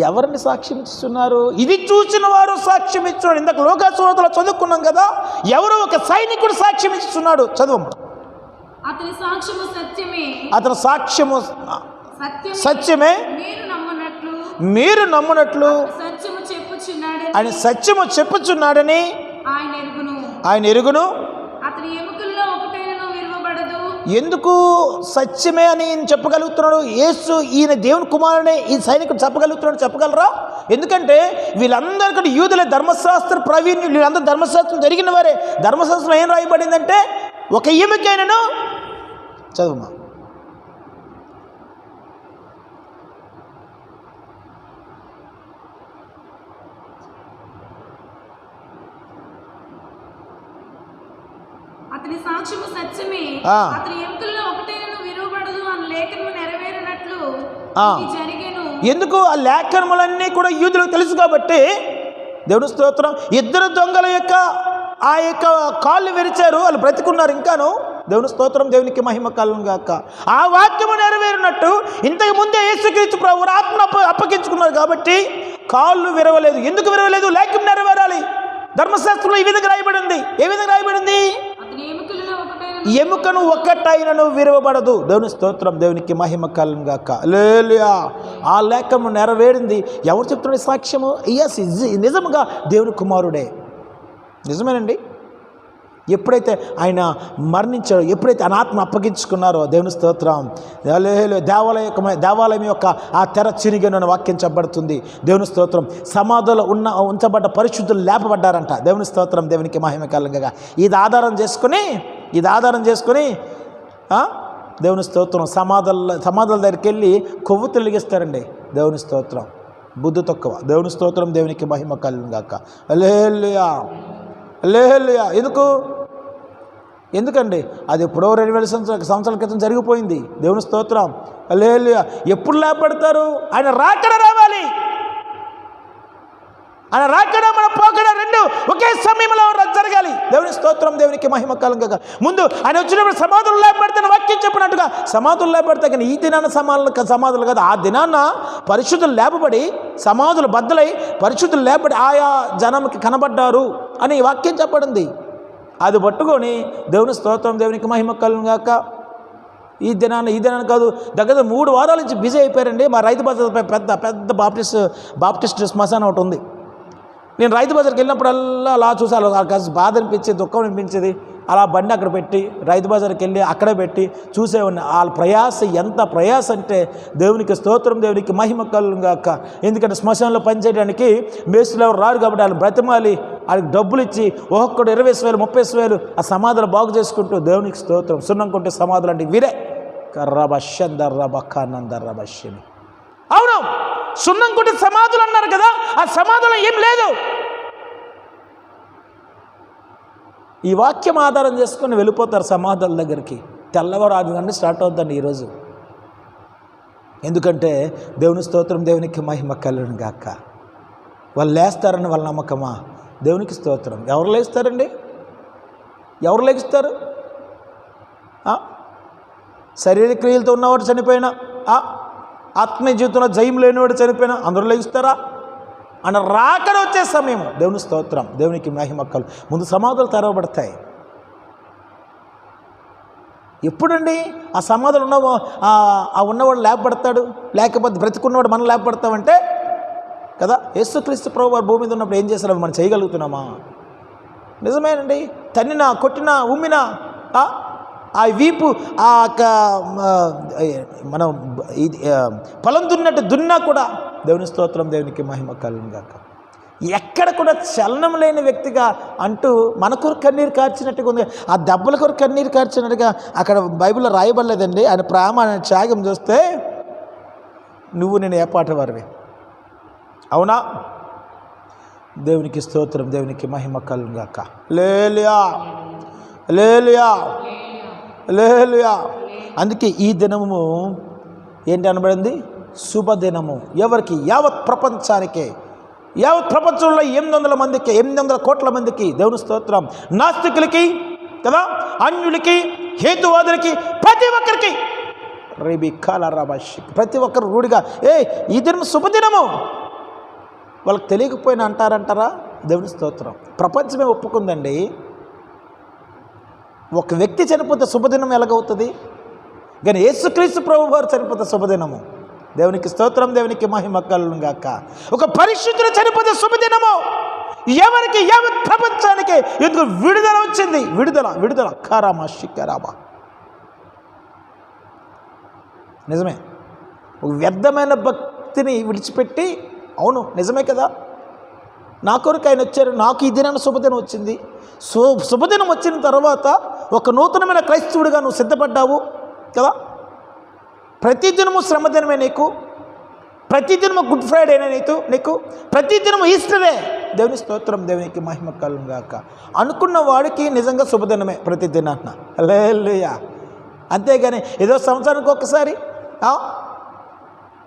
ఎవరిని సాక్ష్యం ఇస్తున్నారు? ఇది చూసిన వారు సాక్ష్యం ఇస్తున్నాడు. ఇందాక లోకాసువార్తలో చదువుకున్నాం కదా, ఎవరో ఒక సైనికుడు సాక్ష్యం ఇస్తున్నాడు. చదువు. అతని సాక్ష్యము సత్యమే. అతని సాక్ష్యము సత్యమే. మీరు నమ్మునట్లు సత్యము చెప్పుచున్నాడని ఆయన సత్యము చెప్పుచున్నాడని ఆయన ఎరుగును. అతని ఎముకల్లో ఒకటైనను విరువబడదు. ఎందుకు సత్యమే అని ఈయన చెప్పగలుగుతున్నాడు? యేసు ఈయన దేవుని కుమారుడే ఈ సైనికుడు చెప్పగలుగుతున్నాడు. చెప్పగలరా? ఎందుకంటే వీళ్ళందరికీ యూదుల ధర్మశాస్త్ర ప్రవీణ్యులు, వీళ్ళందరూ ధర్మశాస్త్రం జరిగిన వారే. ధర్మశాస్త్రం ఏం రాయబడిందంటే ఒక ఎముకైనను, చదువుమా, అతని సాక్ష్యము సత్యమే. అతని ఎముకల్లో ఒకటైనను విరువబడదు అని లేఖనము నెరవేరినట్లు ఇది జరిగెను. ఎందుకు? ఆ లేఖనములన్నీ కూడా యూదులకు తెలుసు కాబట్టి, దేవుని స్తోత్రం, ఇద్దరు దొంగల యొక్క ఆ యొక్క కాళ్ళు విరిచారు, వాళ్ళు బ్రతికున్నారు ఇంకాను. దేవుని స్తోత్రం, దేవునికి మహిమ కలుగును గాక. ఆ వాక్యము నెరవేరినట్టు ఇంతకు ముందే యేసుక్రీస్తు ప్రభువు ఆత్మ అప్పగించుకున్నారు కాబట్టి కాళ్ళు విరవలేదు. ఎందుకు విరవలేదు? లేఖనం నెరవేరాలి. ధర్మశాస్త్రంలో ఈ విధంగా రాయబడింది. ఏ విధంగా రాయబడింది? ఎముకను ఒక్కటైనను విరవబడదు. దేవుని స్తోత్రం, దేవునికి మహిమ కలుగును గాక. హల్లెలూయా. ఆ లేఖము నెరవేరింది. ఎవరు చెప్తున్నాడు సాక్ష్యము? ఎస్, నిజముగా దేవుని కుమారుడే. నిజమేనండి. ఎప్పుడైతే ఆయన మరణించారో, ఎప్పుడైతే అనాత్మ అప్పగించుకున్నారో, దేవుని స్తోత్రం, దేవాలయం యొక్క ఆ తెర చిరిగిన వాక్యం చెప్పబడుతుంది. దేవుని స్తోత్రం, సమాధిలో ఉంచబడ్డ పరిశుద్ధులు లేపబడ్డారంట. దేవుని స్తోత్రం, దేవునికి మహిమ కలుగుగా. ఇది ఆధారం చేసుకొని దేవుని స్తోత్రం, సమాధుల దగ్గరికి వెళ్ళి కొవ్వు తొలగిస్తారండి. దేవుని స్తోత్రం, బుద్ధి తక్కువ. దేవుని స్తోత్రం, దేవునికి మహిమ కలుగుగాక. హల్లెలూయా, హల్లెలూయా. ఎందుకండి? అది ఎప్పుడో 2000 సంవత్సరాల క్రితం జరిగిపోయింది. దేవుని స్తోత్రం, హల్లెలూయా. ఎప్పుడు లేపడతారు? ఆయన రాకడ రావాలి. ఆయన రాకడ, మన పోకడ రెండు ఒకే సమయంలో జరగాలి. దేవుని స్తోత్రం, దేవునికి మహిమ కలుగుగా. ముందు ఆయన వచ్చినప్పుడు సమాధులు లేపడితే వాక్యం చెప్పినట్టుగా సమాధులు లేపడితే, కానీ ఈ దినాన్న సమాధులు కాదు. ఆ దినాన్న పరిశుద్ధులు లేపబడి, సమాధులు బద్దలై పరిశుద్ధులు లేపబడి ఆయా జనంకి కనబడ్డారు అని వాక్యం చెప్పబడింది. అది పట్టుకొని దేవుని స్తోత్రం, దేవునికి మహిమ కలుగుగాక. ఈ దినాన్ని కాదు, దగ్గర 3 వారాల నుంచి బిజీ అయిపోయారండి. మా రైతు బజార్పై పెద్ద బాప్టిస్ట్ శ్మశానం ఒకటి ఉంది. నేను రైతు బజార్కి వెళ్ళినప్పుడల్లా అలా చూసాను. కాస్త బాధ అనిపించేది, దుఃఖం అనిపించేది. అలా బండి అక్కడ పెట్టి రైతు బజార్కి వెళ్ళి అక్కడే పెట్టి చూసేవాడిని. వాళ్ళ ప్రయాస ఎంత ప్రయాస అంటే దేవునికి స్తోత్రం, దేవునికి మహిమ కలుగుగాక. ఎందుకంటే శ్మశానంలో పనిచేయడానికి మేస్త్రులు ఎవరు రారు కాబట్టి వాళ్ళు బ్రతిమాలి, వాళ్ళకి డబ్బులు ఇచ్చి ఒక్కొక్కడు 20,000 30,000 ఆ సమాధులు బాగు చేసుకుంటూ, దేవునికి స్తోత్రం. సున్నం కొంటే సమాధులు అంటే వీరే కర్రబషందర్రబక్కనందర్రబషని. అవును, సున్నం కొట్టి సమాధులు అన్నారు కదా, ఆ సమాధులు ఏం లేదు. ఈ వాక్యం ఆధారం చేసుకొని వెళ్ళిపోతారు సమాధుల దగ్గరికి. తెల్లవారు 6 గంటలు స్టార్ట్ అవుతుందండి ఈరోజు. ఎందుకంటే దేవుని స్తోత్రం, దేవునికి మహిమ కలుగును గాక. వాళ్ళు లేస్తారని వాళ్ళ నమ్మకమా? దేవునికి స్తోత్రం. ఎవరు లేస్తారండి? ఎవరు లేస్తారు? శరీర క్రియలతో ఉన్నవాడు చనిపోయినా, ఆత్మీయ జీవితంలో జయం లేనివాడు చనిపోయినా అందరూ లేస్తారా? అని రాకడ వచ్చే సమయం. దేవుని స్తోత్రం, దేవునికి మహిమ కలుగు. ముందు సమాధులు తెరవబడతాయి. ఎప్పుడండి ఆ సమాధులు ఉన్నవాడు లేపబడతాడు? లేకపోతే బ్రతికున్నవాడు మనం లేపబడతామంటే కదా. యేసుక్రీస్తు ప్రభువు భూమి మీద ఉన్నప్పుడు ఏం చేశారు? మనం చేయగలుగుతున్నామా? నిజమేనండి. తన్నినా, కొట్టినా, ఉమ్మినా, ఆ వీపు మనం పొలం దున్నా కూడా దేవుని స్తోత్రం, దేవునికి మహిమ కలుగుగాక. ఎక్కడ కూడా చలనం లేని వ్యక్తిగా అంటూ మన కొరకు కన్నీరు కార్చినట్టుగా ఉంది. ఆ దెబ్బల కొరకు కన్నీరు కార్చినట్టుగా అక్కడ బైబిల్లో రాయబడలేదండి. ఆయన ప్రేమ, ఆయన త్యాగం చూస్తే నువ్వు నేను ఏ పాట వారివి. అవునా? దేవునికి స్తోత్రం, దేవునికి మహిమ కలుగుగాక. హల్లెలూయా, హల్లెలూయా, హల్లెలూయా. అందుకే ఈ దినము ఏంటి అనబడింది? శుభదినము. ఎవరికి? యావత్ ప్రపంచానికే. యావత్ ప్రపంచంలో 800 కోట్ల మందికి దేవుని స్తోత్రం. నాస్తికులకి, కదా, అన్యులకి, హేతువాదులకి, ప్రతి ఒక్కరికి రేబి కాలరాబాషి ప్రతి ఒక్కరు రూఢిగా ఈ దినం శుభదినము. వాళ్ళకి తెలియకపోయినా అంటారా? దేవుని స్తోత్రం. ప్రపంచమే ఒప్పుకుందండి. ఒక వ్యక్తి చనిపోతే శుభదినం ఎలాగవుతుంది? కానీ యేసుక్రీస్తు ప్రభు వారు చనిపోతే శుభదినము. దేవునికి స్తోత్రం, దేవునికి మహిమ కలుగును గాక. ఒక పరిశుద్ధుడు చనిపోతే శుభదినము. ఎవరికి, యావత్ ప్రపంచానికి ఎందుకు విడుదల వచ్చింది. విడుదల కారామా షిక్కరామా. నిజమే, ఒక వ్యర్థమైన భక్తిని విడిచిపెట్టి, అవును నిజమే కదా, నా కొరకు ఆయన వచ్చారు, నాకు ఈ దినాన్ని శుభదినం వచ్చింది. శుభదినం వచ్చిన తర్వాత ఒక నూతనమైన క్రైస్తవుడిగా నువ్వు సిద్ధపడ్డావు కదా. ప్రతిదినము శ్రమదినమే నీకు, ప్రతిదినము గుడ్ ఫ్రైడేనే నీకు ప్రతిదినము ఈస్టరే. దేవుని స్తోత్రం, దేవునికి మహిమ కలుగును గాక. అనుకున్న వాడికి నిజంగా శుభదినమే ప్రతిదినాన్న. హల్లెలూయా. అంతేగాని ఏదో సంవత్సరానికి ఒక్కసారి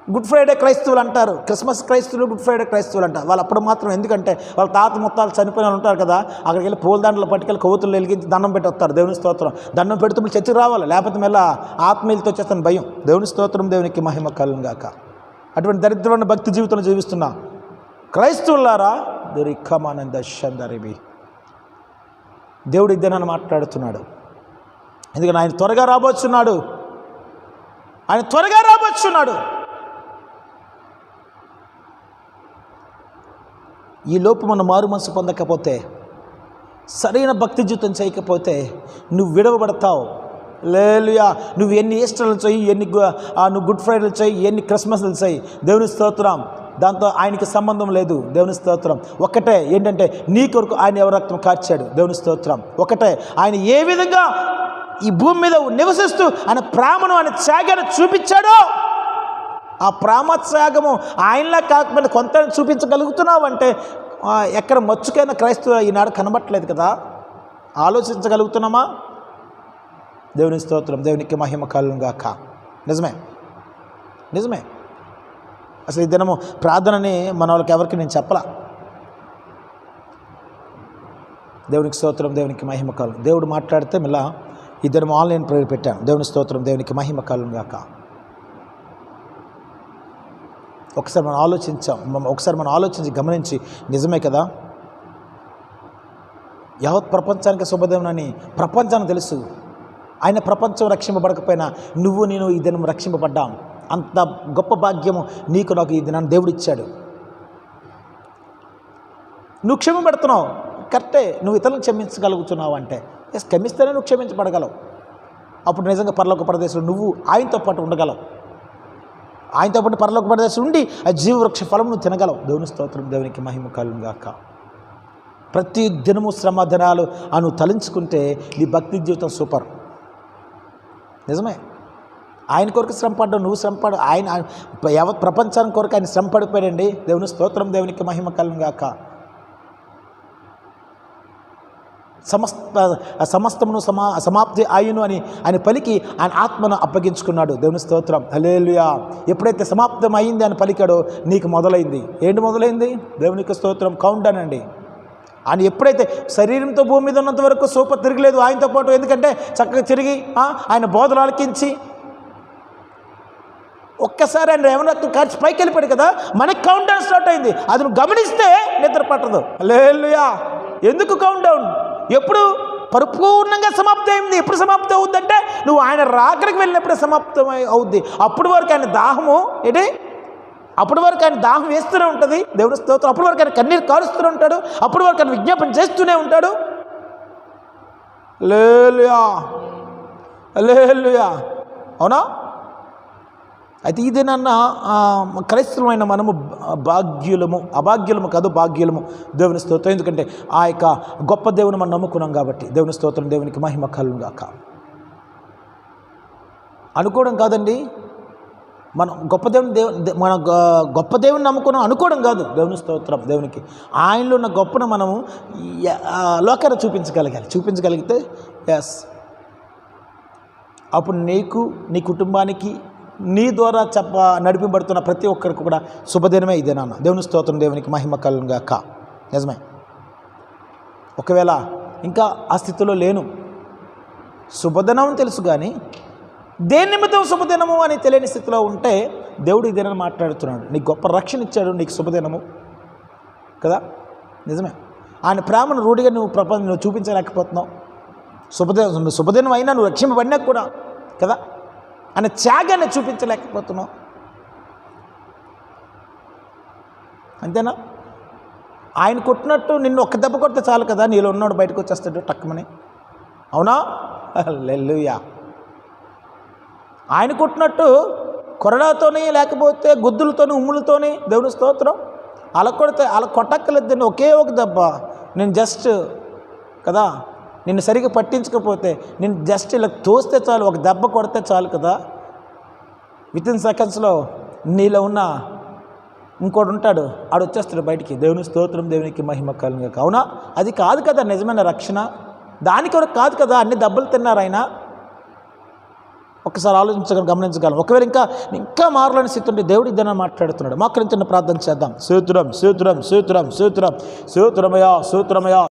గుడ్ ఫ్రైడే క్రైస్తవులు అంటారు, క్రిస్మస్ క్రైస్తవులు, గుడ్ ఫ్రైడే క్రైస్తవులు అంటారు. వాళ్ళు అప్పుడు మాత్రం, ఎందుకంటే వాళ్ళ తాత ముత్తాలు చనిపోయిన వాళ్ళు ఉంటారు కదా, అక్కడికి వెళ్ళి పూలదండలు పట్టుకెళ్ళి కొవ్వొత్తులు వెలిగించి దండం పెట్టి వస్తారు. దేవుని స్తోత్రం. దండం పెడుతూ మీరు చర్చకు రావాలి, లేకపోతే మళ్ళీ ఆత్మీయులతో వచ్చేస్తాను భయం. దేవుని స్తోత్రం, దేవునికి మహిమ కలుగును గాక. అటువంటి దరిద్రమైన భక్తి జీవితంలో జీవిస్తున్నా క్రైస్తవులారా, దొరికమానంద షందరివి. దేవుడు ఇద్దనని మాట్లాడుతున్నాడు. ఎందుకంటే ఆయన త్వరగా రాబోతున్నాడు. ఈ లోపు మనం మారు మనసు పొందకపోతే, సరైన భక్తి జీవితం చేయకపోతే నువ్వు విడవబడతావు. హల్లెలూయా. నువ్వు ఎన్ని ఈస్టర్లు చేయి, నువ్వు గుడ్ ఫ్రైడేలు చేయి, ఎన్ని క్రిస్మస్లు చేయి, దేవుని స్తోత్రం, దాంతో ఆయనకి సంబంధం లేదు. దేవుని స్తోత్రం. ఒక్కటే ఏంటంటే, నీ కొరకు ఆయన ఎవరి రక్తం కార్చాడు. దేవుని స్తోత్రం. ఒకటే, ఆయన ఏ విధంగా ఈ భూమి మీద నివసిస్తూ ఆయన ప్రేమను, ఆయన త్యాగాన్ని చూపించాడో, ఆ ప్రేమ త్యాగము ఆయనలా కాకపోతే కొంత చూపించగలుగుతున్నావు అంటే ఎక్కడ మచ్చుకైన క్రైస్తవ ఈనాడు కనబట్టలేదు కదా. ఆలోచించగలుగుతున్నామా? దేవుని స్తోత్రం, దేవునికి మహిమ కలుగును గాక. నిజమే. అసలు ఈ దినము ప్రార్థనని మన వాళ్ళకి ఎవరికి నేను చెప్పలా. దేవునికి స్తోత్రం, దేవునికి మహిమ కలుగును. దేవుడు మాట్లాడితే మళ్ళా ఈ దినం ఆన్లైన్ ప్రేయర్ పెట్టాను. దేవుని స్తోత్రం, దేవునికి మహిమ కలుగును గాక. ఒకసారి మనం ఆలోచించి గమనించి, నిజమే కదా, యావత్ ప్రపంచానికి శుభదినమని ప్రపంచానికి తెలుసు. ఆయన ప్రపంచం రక్షింపబడకపోయినా నువ్వు నేను ఈ దినం రక్షింపబడ్డాం. అంత గొప్ప భాగ్యము నీకు నాకు ఈ దినాన్ని దేవుడు ఇచ్చాడు. నువ్వు క్షమింపబడుతున్నావు, కరెక్టే. నువ్వు ఇతరులను క్షమించగలుగుతున్నావు అంటే క్షమిస్తేనే నువ్వు క్షమించబడగలవు. అప్పుడు నిజంగా పరలోక పరదేశంలో నువ్వు ఆయనతో పాటు ఉండగలవు. ఆయనతో పాటు పరలోక పరదేశం ఉండి ఆ జీవవృక్ష ఫలం నువ్వు తినగలవు. దేవుని స్తోత్రం, దేవునికి మహిమ కలుగును గాక. ప్రతి దినము శ్రమ దినాలు నువ్వు తలంచుకుంటే నీ భక్తి జీవితం సూపర్. నిజమే. ఆయన కొరకు శ్రమపడ్డావు, నువ్వు శ్రమపడు. ఆయన యావత్ ప్రపంచానికి కొరకు ఆయన శ్రమ పడిపోయాడండి. దేవుని స్తోత్రం, దేవునికి మహిమ కలుగును గాక. సమస్తమును సమాప్తి అయ్యును అని ఆయన పలికి ఆయన ఆత్మను అప్పగించుకున్నాడు. దేవుని స్తోత్రం, హల్లెలూయా. ఎప్పుడైతే సమాప్తం అయింది అని పలికాడో నీకు మొదలైంది. ఏంటి మొదలైంది? దేవునికి స్తోత్రం, కౌంట్ డౌన్ అండి. ఆయన ఎప్పుడైతే శరీరంతో భూమి మీద ఉన్నంత వరకు సూపర్ తిరగలేదు ఆయనతో పాటు. ఎందుకంటే చక్కగా తిరిగి ఆయన బోధలు ఆలకించి ఒక్కసారి ఆయన ఏమన్నా ఖర్చు పైకి వెళ్ళిపోయాడు కదా, మనకి కౌంట్ డౌన్ స్టార్ట్ అయింది. అది నువ్వు గమనిస్తే నిద్ర పట్టదు. హల్లెలూయా. ఎందుకు కౌంట్ డౌన్? ఎప్పుడు పరిపూర్ణంగా సమాప్తి అయింది. ఎప్పుడు సమాప్తి అవుద్దంటే నువ్వు ఆయన రాకడికి వెళ్ళినప్పుడే సమాప్తం అవుద్ది. అప్పటి వరకు ఆయన దాహము అప్పటి వరకు ఆయన దాహం వేస్తూనే ఉంటుంది. దేవుని స్తోత్రం. అప్పటి వరకు ఆయన కన్నీరు కారుస్తూనే ఉంటాడు. అప్పటి వరకు ఆయన విజ్ఞాపన చేస్తూనే ఉంటాడు. హల్లెలూయా, హల్లెలూయా. అవునా? అయితే ఈ దినాన్న క్రైస్తవులమైన మనము భాగ్యులము, అభాగ్యులము కాదు, భాగ్యులము. దేవుని స్తోత్రం. ఎందుకంటే ఆ యొక్క గొప్ప దేవుని మనం నమ్ముకున్నాం కాబట్టి. దేవుని స్తోత్రం, దేవునికి మహిమ కలుగును గాక. అనుకోవడం కాదండి, మనం మన గొప్ప దేవుని నమ్ముకున్నాం అనుకోవడం కాదు. దేవుని స్తోత్రం, దేవునికి ఆయనలో ఉన్న గొప్పను మనము లోకాన్ని చూపించగలిగితే అప్పుడు నీకు, నీ కుటుంబానికి, నీ ద్వారా నడిపింపబడుతున్న ప్రతి ఒక్కరికి కూడా శుభదినమే ఇదే నాన్న. దేవుని స్తోత్రం, దేవునికి మహిమ కలుగును గాక. నిజమే. ఒకవేళ ఇంకా ఆ స్థితిలో లేను, శుభదినం తెలుసు కానీ దేని నిమిత్తం శుభదినము అని తెలియని స్థితిలో ఉంటే దేవుడు ఈ దినాన్ని మాట్లాడుతున్నాడు. నీకు గొప్ప రక్షణ ఇచ్చాడు, నీకు శుభదినము కదా, నిజమే. ఆయన ప్రేమను రూఢిగా నువ్వు చూపించలేకపోతున్నావు. శుభదినం అయినా నువ్వు రక్షింపబడినా కూడా కదా, ఆయన త్యాగాన్ని చూపించలేకపోతున్నావు. అంతేనా? ఆయన కొట్టినట్టు నిన్ను ఒక్క దెబ్బ కొడితే చాలు కదా, నీలో ఉన్నాడు బయటకు వచ్చేస్తాడు టక్కుమని. అవునా? హల్లెలూయా. ఆయన కొట్టినట్టు కొరడాతోని లేకపోతే గుద్దులతోని ఉమ్ములతోని దేవుని స్తోత్రం అలా కొడితే అలా కొట్టక్కర్లేదు. ఒకే ఒక దెబ్బ, నేను జస్ట్ కదా, నిన్ను సరిగ్గా పట్టించకపోతే నేను జస్ట్ ఇలా తోస్తే చాలు, ఒక దెబ్బ కొడితే చాలు కదా, వితిన్ సెకండ్స్లో నీలో ఉన్న ఇంకోటి ఉంటాడు, ఆడు వచ్చేస్తాడు బయటికి. దేవుని స్తోత్రం, దేవునికి మహిమ కలుగుగాక. అవునా? అది కాదు కదా నిజమైన రక్షణ. దానికి కూడా కాదు కదా అన్ని దెబ్బలు తిన్నారు ఆయన. ఒకసారి గమనించగలం. ఒకవేళ ఇంకా మారలేని స్థితి ఉంటే దేవుడు ఇద్దరు మాట్లాడుతున్నాడు. మాకు చిన్న ప్రార్థన చేద్దాం. సూత్రం సూత్రం సూత్రం సూత్రం సూత్రమయా సూత్రమయా